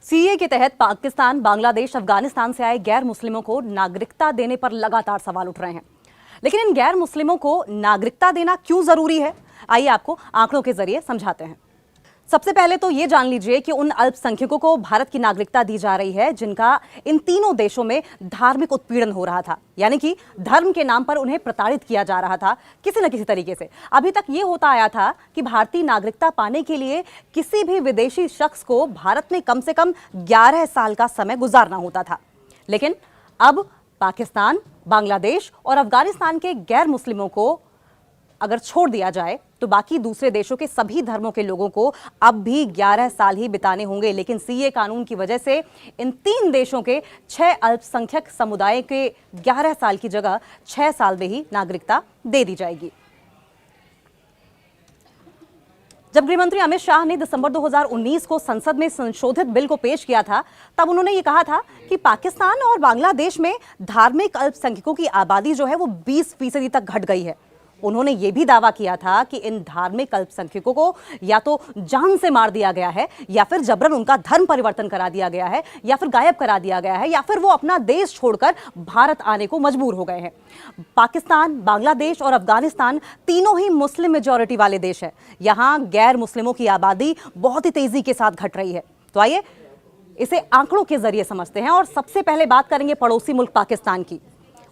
CA के तहत पाकिस्तान, बांग्लादेश, अफगानिस्तान से आए गैर मुस्लिमों को नागरिकता देने पर लगातार सवाल उठ रहे हैं। लेकिन इन गैर मुस्लिमों को नागरिकता देना क्यों जरूरी है, आइए आपको आंकड़ों के जरिए समझाते हैं। सबसे पहले तो ये जान लीजिए कि उन अल्पसंख्यकों को भारत की नागरिकता दी जा रही है जिनका इन तीनों देशों में धार्मिक उत्पीड़न हो रहा था, यानी कि धर्म के नाम पर उन्हें प्रताड़ित किया जा रहा था किसी न किसी तरीके से। अभी तक ये होता आया था कि भारतीय नागरिकता पाने के लिए किसी भी विदेशी शख्स को भारत में कम से कम 11 साल का समय गुजारना होता था। लेकिन अब पाकिस्तान, बांग्लादेश और अफगानिस्तान के गैर मुस्लिमों को अगर छोड़ दिया जाए तो बाकी दूसरे देशों के सभी धर्मों के लोगों को अब भी 11 साल ही बिताने होंगे। लेकिन सीए कानून की वजह से इन तीन देशों के 6 अल्पसंख्यक समुदाय के 11 साल की जगह 6 साल में ही नागरिकता दे दी जाएगी। जब गृहमंत्री अमित शाह ने दिसंबर 2019 को संसद में संशोधित बिल को पेश किया था, तब उन्होंने ये कहा था कि पाकिस्तान और बांग्लादेश में धार्मिक अल्पसंख्यकों की आबादी जो है वो 20% तक घट गई है। उन्होंने ये भी दावा किया था कि इन धार्मिक अल्पसंख्यकों को या तो जान से मार दिया गया है, या फिर जबरन उनका धर्म परिवर्तन करा दिया गया है, या फिर गायब करा दिया गया है, या फिर वो अपना देश छोड़कर भारत आने को मजबूर हो गए हैं। पाकिस्तान, बांग्लादेश और अफगानिस्तान तीनों ही मुस्लिम मेजॉरिटी वाले देश है। यहाँ गैर मुस्लिमों की आबादी बहुत ही तेजी के साथ घट रही है। तो आइए इसे आंकड़ों के जरिए समझते हैं और सबसे पहले बात करेंगे पड़ोसी मुल्क पाकिस्तान की।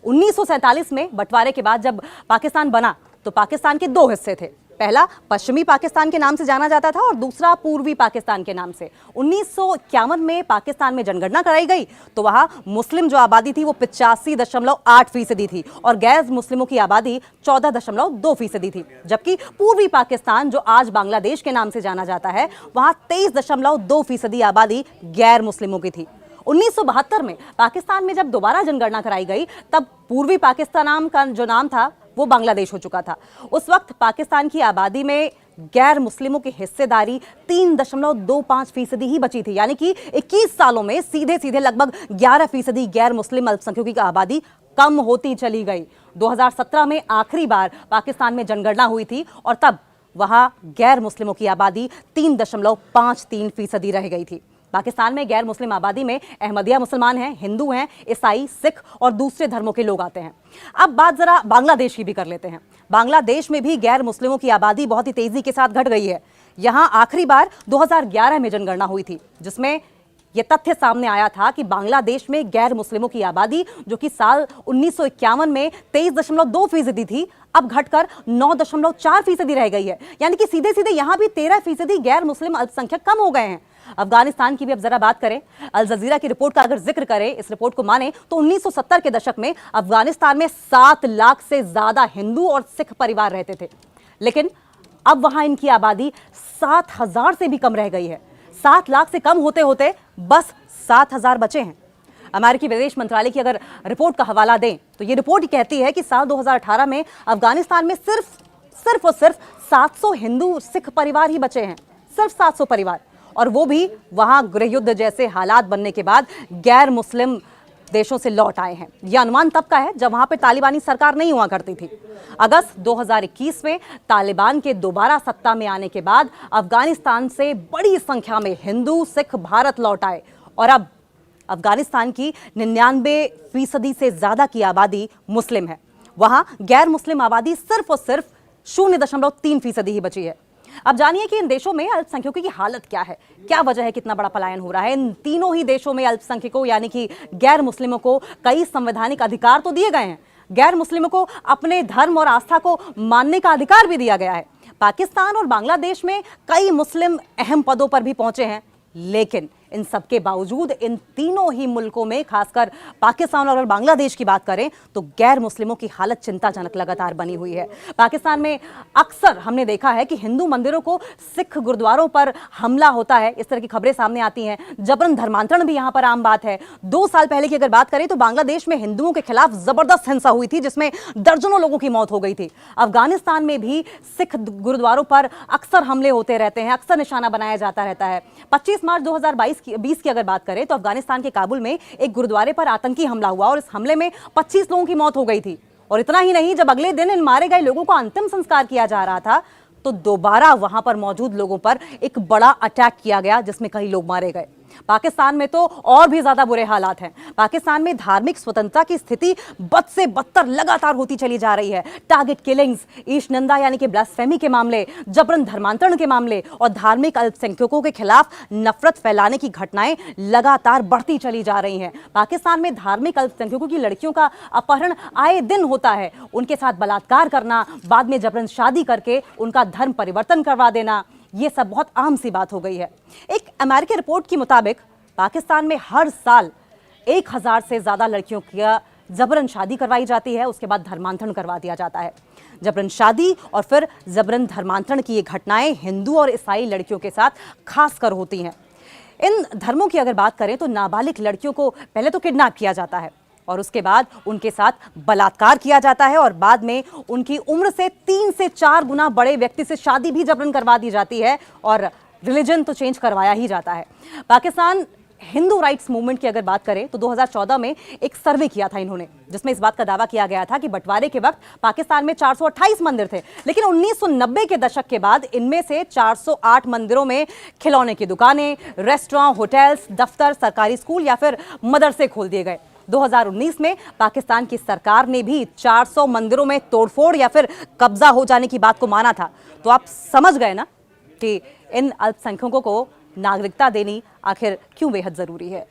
1947 में बंटवारे के बाद जब पाकिस्तान बना तो पाकिस्तान के दो हिस्से थे। पहला पश्चिमी पाकिस्तान के नाम से जाना जाता था और दूसरा पूर्वी पाकिस्तान के नाम से। 1951 में पाकिस्तान में जनगणना कराई गई तो वहां मुस्लिम जो आबादी थी वो 85.8% थी और गैर मुस्लिमों की आबादी 14.2% थी। जबकि पूर्वी पाकिस्तान जो आज बांग्लादेश के नाम से जाना जाता है वहां 23.2% आबादी गैर मुस्लिमों की थी। 1972 में पाकिस्तान में जब दोबारा जनगणना कराई गई तब पूर्वी पाकिस्तान का जो नाम था वो बांग्लादेश हो चुका था। उस वक्त पाकिस्तान की आबादी में गैर मुस्लिमों की हिस्सेदारी 3.25% ही बची थी, यानी कि 21 सालों में सीधे सीधे लगभग 11% गैर मुस्लिम अल्पसंख्यकों की आबादी कम होती चली गई। 2017 में आखिरी बार पाकिस्तान में जनगणना हुई थी और तब वहां गैर मुस्लिमों की आबादी 3.53% रह गई थी। पाकिस्तान में गैर मुस्लिम आबादी में अहमदिया मुसलमान हैं, हिंदू हैं, ईसाई, सिख और दूसरे धर्मों के लोग आते हैं। अब बात जरा बांग्लादेश की भी कर लेते हैं। बांग्लादेश में भी गैर मुस्लिमों की आबादी बहुत ही तेजी के साथ घट गई है। यहां आखिरी बार 2011 में जनगणना हुई थी जिसमें यह तथ्य सामने आया था कि बांग्लादेश में गैर मुस्लिमों की आबादी जो कि साल 1951 में 23.2% थी अब घटकर 9.4% रह गई है, यानी कि सीधे सीधे यहां भी 13% गैर मुस्लिम अल्पसंख्यक कम हो गए हैं। अफगानिस्तान की भी अब जरा बात करें। अल जजीरा की रिपोर्ट का अगर जिक्र करें, इस रिपोर्ट को माने तो 1970 के दशक में अफगानिस्तान में 7 लाख से ज्यादा हिंदू और सिख परिवार रहते थे। लेकिन अब वहां इनकी आबादी 7,000 से भी कम रह गई है। 7 लाख से कम होते होते बस 7,000 बचे हैं। अमेरिकी विदेश मंत्रालय की अगर रिपोर्ट का हवाला दें तो ये रिपोर्ट कहती है कि साल 2018 में अफगानिस्तान में सिर्फ और सिर्फ 700 हिंदू सिख परिवार ही बचे हैं, सिर्फ 700 परिवार, और वो भी वहां गृहयुद्ध जैसे हालात बनने के बाद गैर मुस्लिम देशों से लौट आए हैं। यह अनुमान तब का है जब वहां पे तालिबानी सरकार नहीं हुआ करती थी। अगस्त 2021 में तालिबान के दोबारा सत्ता में आने के बाद अफगानिस्तान से बड़ी संख्या में हिंदू सिख भारत लौट आए और अब अफगानिस्तान की 99% से ज्यादा की आबादी मुस्लिम है। वहां गैर मुस्लिम आबादी सिर्फ और सिर्फ 0.3% ही बची है। अब जानिए कि इन देशों में अल्पसंख्यकों की हालत क्या है, क्या वजह है कितना बड़ा पलायन हो रहा है। इन तीनों ही देशों में अल्पसंख्यकों यानी कि गैर मुस्लिमों को कई संवैधानिक अधिकार तो दिए गए हैं। गैर मुस्लिमों को अपने धर्म और आस्था को मानने का अधिकार भी दिया गया है। पाकिस्तान और बांग्लादेश में कई मुस्लिम अहम पदों पर भी पहुंचे हैं। लेकिन इन सबके बावजूद इन तीनों ही मुल्कों में, खासकर पाकिस्तान और बांग्लादेश की बात करें तो गैर मुस्लिमों की हालत चिंताजनक लगातार बनी हुई है। पाकिस्तान में अक्सर हमने देखा है कि हिंदू मंदिरों को सिख गुरुद्वारों पर हमला होता है, इस तरह की खबरें सामने आती हैं। जबरन धर्मांतरण भी यहां पर आम बात है। 2 साल पहले की अगर बात करें तो बांग्लादेश में हिंदुओं के खिलाफ जबरदस्त हिंसा हुई थी जिसमें दर्जनों लोगों की मौत हो गई थी। अफगानिस्तान में भी सिख गुरुद्वारों पर अक्सर हमले होते रहते हैं, अक्सर निशाना बनाया जाता रहता है। 25 मार्च 2020 की अगर बात करें तो अफगानिस्तान के काबुल में एक गुरुद्वारे पर आतंकी हमला हुआ और इस हमले में 25 लोगों की मौत हो गई थी। और इतना ही नहीं, जब अगले दिन इन मारे गए लोगों को अंतिम संस्कार किया जा रहा था तो दोबारा वहां पर मौजूद लोगों पर एक बड़ा अटैक किया गया जिसमें कई लोग मारे गए। पाकिस्तान में तो और भी ज्यादा बुरे हालात हैं। पाकिस्तान में धार्मिक स्वतंत्रता की स्थिति बद से बदतर लगातार होती चली जा रही है। टारगेट किलिंग्स, ईश निंदा यानी कि ब्लास्फेमी के मामले, जबरन धर्मांतरण के मामले और धार्मिक अल्पसंख्यकों के खिलाफ नफरत फैलाने की घटनाएं लगातार बढ़ती चली जा रही हैं। पाकिस्तान में धार्मिक अल्पसंख्यकों की लड़कियों का अपहरण आए दिन होता है। उनके साथ बलात्कार करना, बाद में जबरन शादी करके उनका धर्म परिवर्तन करवा देना, ये सब बहुत आम सी बात हो गई है। एक अमेरिकी रिपोर्ट के मुताबिक पाकिस्तान में हर साल 1000 से ज्यादा लड़कियों की जबरन शादी करवाई जाती है, उसके बाद धर्मांतरण करवा दिया जाता है। जबरन शादी और फिर जबरन धर्मांतरण की ये घटनाएं हिंदू और ईसाई लड़कियों के साथ खासकर होती हैं। इन धर्मों की अगर बात करें तो नाबालिग लड़कियों को पहले तो किडनैप किया जाता है और उसके बाद उनके साथ बलात्कार किया जाता है और बाद में उनकी उम्र से 3 से 4 गुना बड़े व्यक्ति से शादी भी जबरन करवा दी जाती है और रिलीजन तो चेंज करवाया ही जाता है। पाकिस्तान हिंदू राइट्स मूवमेंट की अगर बात करें तो 2014 में एक सर्वे किया था इन्होंने, जिसमें इस बात का दावा किया गया था कि बंटवारे के वक्त पाकिस्तान में 428 मंदिर थे, लेकिन 1990 के दशक के बाद इनमें से 408 मंदिरों में खिलौने की दुकानें, रेस्टोरेंट, होटल्स, दफ्तर, सरकारी स्कूल या फिर मदरसे खोल दिए गए। 2019 में पाकिस्तान की सरकार ने भी 400 मंदिरों में तोड़फोड़ या फिर कब्जा हो जाने की बात को माना था। तो आप समझ गए ना कि इन अल्पसंख्यकों को नागरिकता देनी आखिर क्यों बेहद जरूरी है।